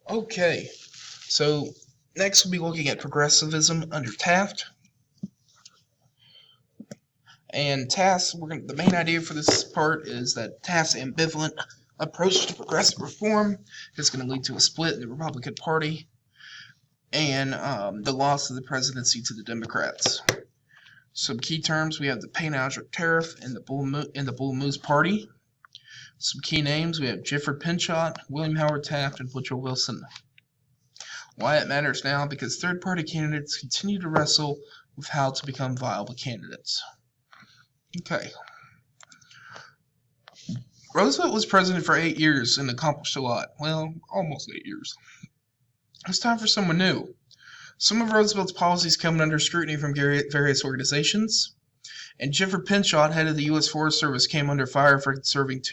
Okay, so next we'll be looking at progressivism under Taft. And Taft, the main idea for this part is that Taft's ambivalent approach to progressive reform is going to lead to a split in the Republican Party and the loss of the presidency to the Democrats. Some key terms: we have the Payne-Aldrich tariff and the Bull Moose Party. Some key names: we have Gifford Pinchot, William Howard Taft, and Woodrow Wilson. Why it matters now: because third-party candidates continue to wrestle with how to become viable candidates. Okay. Roosevelt was president for 8 years and accomplished a lot. Well, almost 8 years. It's time for someone new. Some of Roosevelt's policies come under scrutiny from various organizations, and Gifford Pinchot, head of the U.S. Forest Service, came under fire for conserving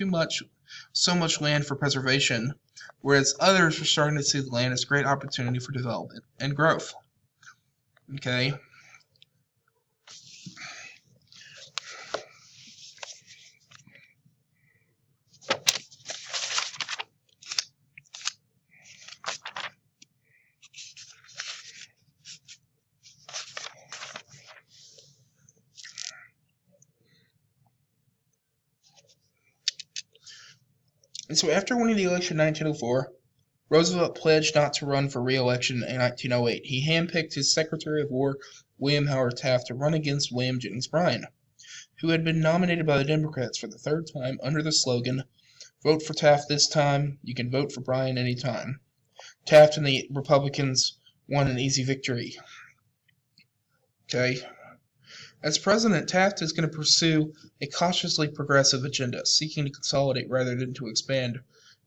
so much land for preservation, whereas others were starting to see the land as a great opportunity for development and growth. Okay. And so after winning the election in 1904, Roosevelt pledged not to run for re-election in 1908. He handpicked his Secretary of War, William Howard Taft, to run against William Jennings Bryan, who had been nominated by the Democrats for the third time under the slogan, "Vote for Taft this time, you can vote for Bryan any time." Taft and the Republicans won an easy victory. Okay. As president, Taft is going to pursue a cautiously progressive agenda, seeking to consolidate rather than to expand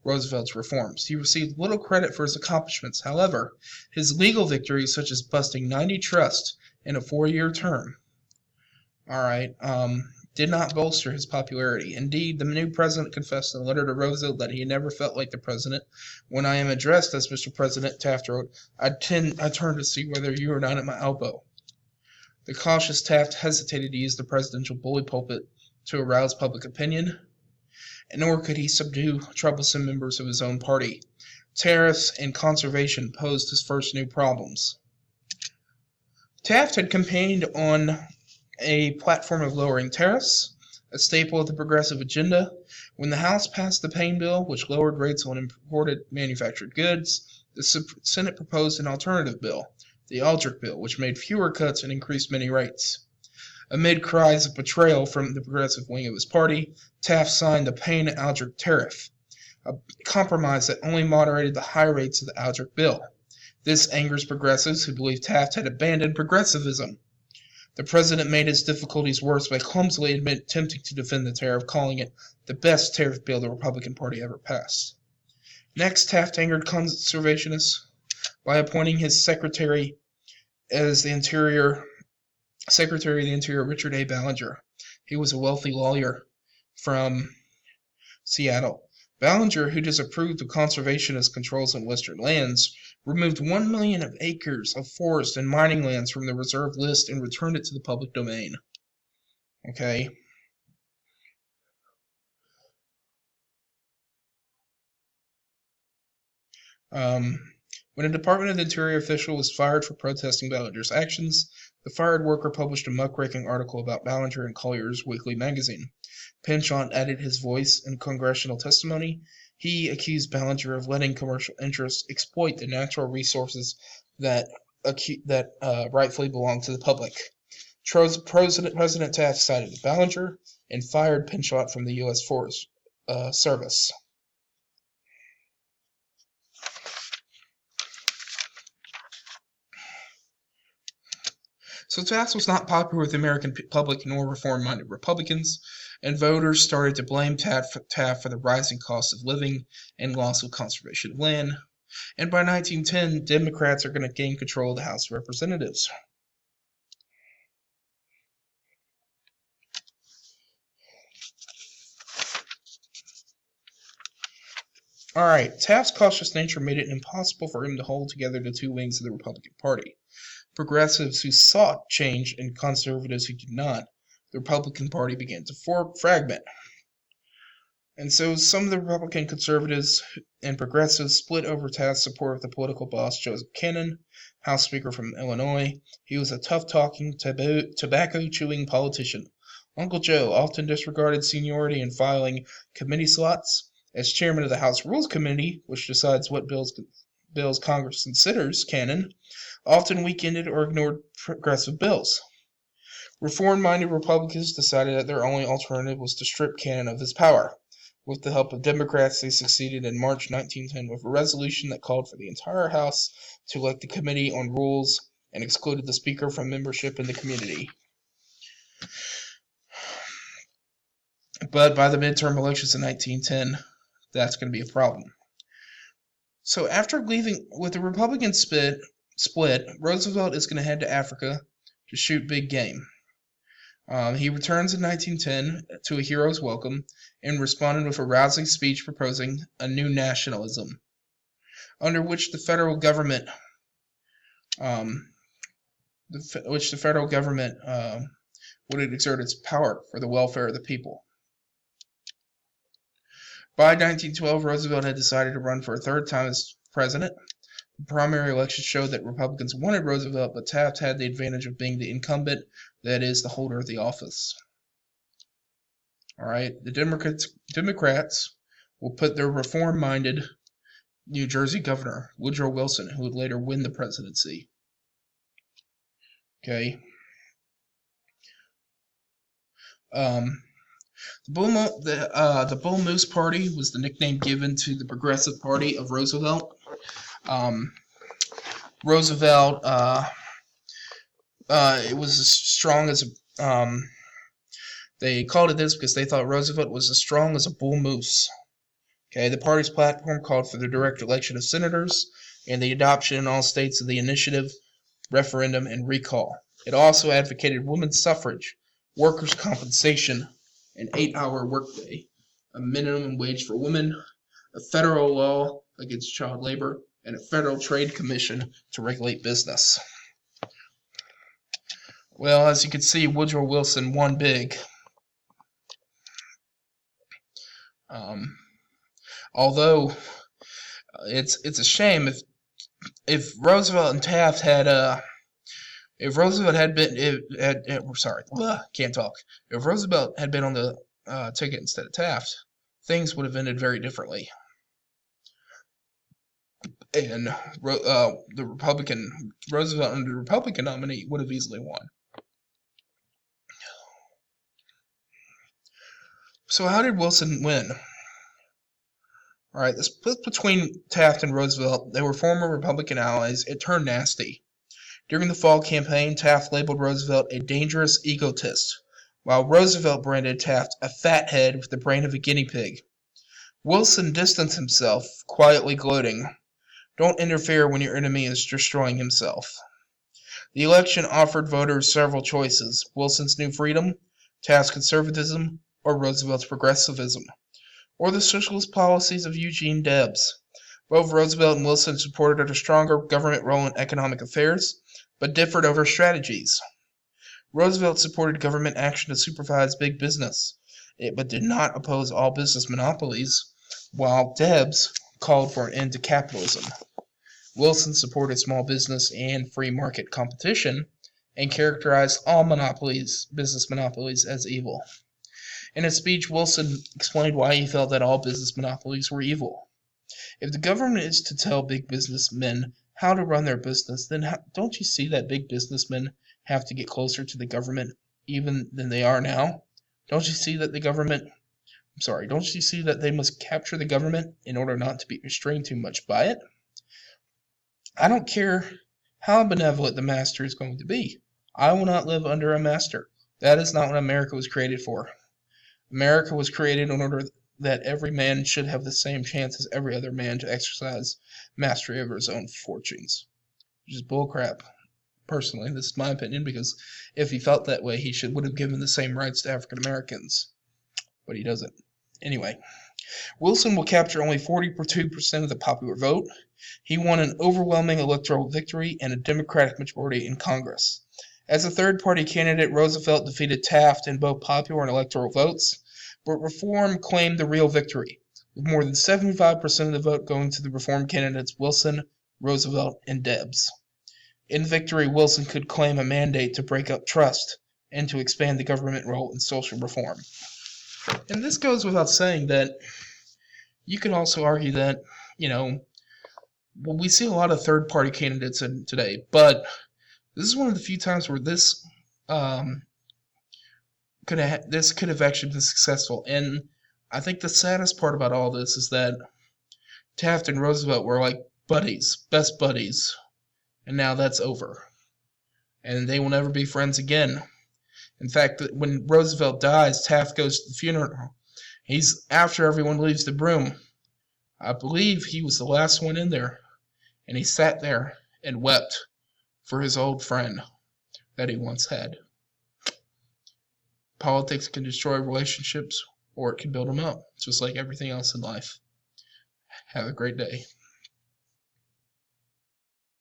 Roosevelt's reforms. He received little credit for his accomplishments. However, his legal victories, such as busting 90 trusts in a 4-year term, did not bolster his popularity. Indeed, the new president confessed in a letter to Roosevelt that he never felt like the president. "When I am addressed as Mr. President," Taft wrote, I turn to see whether you are not at my elbow." The cautious Taft hesitated to use the presidential bully pulpit to arouse public opinion, nor could he subdue troublesome members of his own party. Tariffs and conservation posed his first new problems. Taft had campaigned on a platform of lowering tariffs, a staple of the progressive agenda. When the House passed the Payne bill, which lowered rates on imported manufactured goods, the Senate proposed an alternative bill, the Aldrich bill, which made fewer cuts and increased many rates. Amid cries of betrayal from the progressive wing of his party, Taft signed the Payne-Aldrich tariff, a compromise that only moderated the high rates of the Aldrich bill. This angers progressives who believe Taft had abandoned progressivism. The president made his difficulties worse by clumsily attempting to defend the tariff, calling it the best tariff bill the Republican Party ever passed. Next, Taft angered conservationists by appointing his Secretary of the Interior, Richard A. Ballinger. He was a wealthy lawyer from Seattle. Ballinger, who disapproved of conservationist controls on western lands, removed 1 million acres of forest and mining lands from the reserve list and returned it to the public domain. Okay. When a Department of the Interior official was fired for protesting Ballinger's actions, the fired worker published a muckraking article about Ballinger in Collier's Weekly magazine. Pinchot added his voice in congressional testimony. He accused Ballinger of letting commercial interests exploit the natural resources that rightfully belong to the public. President Taft sided with Ballinger and fired Pinchot from the U.S. Forest Service. So Taft was not popular with the American public nor reform-minded Republicans, and voters started to blame Taft for the rising cost of living and loss of conservation of land. And by 1910, Democrats are going to gain control of the House of Representatives. Alright, Taft's cautious nature made it impossible for him to hold together the two wings of the Republican Party. Progressives who sought change and conservatives who did not. The Republican Party began to fragment. And so some of the Republican conservatives and progressives split over Taft's support of the political boss Joseph Cannon, House Speaker from Illinois. He was a tough-talking, tobacco-chewing politician. Uncle Joe often disregarded seniority in filing committee slots. As chairman of the House Rules Committee, which decides what bills Congress considers, Cannon often weakened or ignored progressive bills. Reform-minded Republicans decided that their only alternative was to strip Cannon of his power. With the help of Democrats, they succeeded in March 1910 with a resolution that called for the entire House to elect the Committee on Rules and excluded the Speaker from membership in the community. But by the midterm elections in 1910, that's going to be a problem. So after leaving, with the Republican split, Roosevelt is going to head to Africa to shoot big game. He returns in 1910 to a hero's welcome and responded with a rousing speech proposing a new nationalism, under which the federal government, would exert its power for the welfare of the people. By 1912, Roosevelt had decided to run for a third time as president. The primary election showed that Republicans wanted Roosevelt, but Taft had the advantage of being the incumbent, that is, the holder of the office. All right, the Democrats will put their reform-minded New Jersey governor, Woodrow Wilson, who would later win the presidency. Okay. The Bull Moose Party was the nickname given to the Progressive Party of Roosevelt. Roosevelt, it was as strong as they called it this because they thought Roosevelt was as strong as a bull moose. Okay, the party's platform called for the direct election of senators and the adoption in all states of the initiative, referendum, and recall. It also advocated women's suffrage, workers' compensation, an 8-hour workday, a minimum wage for women, a federal law against child labor, and a federal trade commission to regulate business. Well, as you can see, Woodrow Wilson won big. Although it's a shame if Roosevelt and Taft had if Roosevelt had been If Roosevelt had been on the ticket instead of Taft, things would have ended very differently. And Roosevelt under the Republican nominee would have easily won. So how did Wilson win? All right, the split between Taft and Roosevelt, they were former Republican allies. It turned nasty. During the fall campaign, Taft labeled Roosevelt a dangerous egotist, while Roosevelt branded Taft a fathead with the brain of a guinea pig. Wilson distanced himself, quietly gloating, "Don't interfere when your enemy is destroying himself." The election offered voters several choices: Wilson's New Freedom, Taft's conservatism, or Roosevelt's progressivism, or the socialist policies of Eugene Debs. Both Roosevelt and Wilson supported a stronger government role in economic affairs, but differed over strategies. Roosevelt supported government action to supervise big business, but did not oppose all business monopolies, while Debs called for an end to capitalism. Wilson supported small business and free market competition, and characterized all business monopolies, as evil. In a speech, Wilson explained why he felt that all business monopolies were evil. If the government is to tell big businessmen how to run their business, then don't you see that big businessmen have to get closer to the government even than they are now? Don't you see that don't you see that they must capture the government in order not to be restrained too much by it? I don't care how benevolent the master is going to be. I will not live under a master. That is not what America was created for. America was created in order that every man should have the same chance as every other man to exercise mastery over his own fortunes. Which is bullcrap. Personally, this is my opinion, because if he felt that way, he would have given the same rights to African Americans. But he doesn't. Anyway, Wilson will capture only 42% of the popular vote. He won an overwhelming electoral victory and a Democratic majority in Congress. As a third-party candidate, Roosevelt defeated Taft in both popular and electoral votes, But reform claimed the real victory, with more than 75% of the vote going to the reform candidates Wilson, Roosevelt, and Debs. In victory, Wilson could claim a mandate to break up trust and to expand the government role in social reform. And this goes without saying that you could also argue that, we see a lot of third-party candidates today, but this is one of the few times where this could have actually been successful. And I think the saddest part about all this is that Taft and Roosevelt were like buddies, best buddies, and now that's over. And they will never be friends again. In fact, when Roosevelt dies, Taft goes to the funeral. He's after everyone leaves the room. I believe he was the last one in there, and he sat there and wept for his old friend that he once had. Politics can destroy relationships, or it can build them up, just like everything else in life. Have a great day.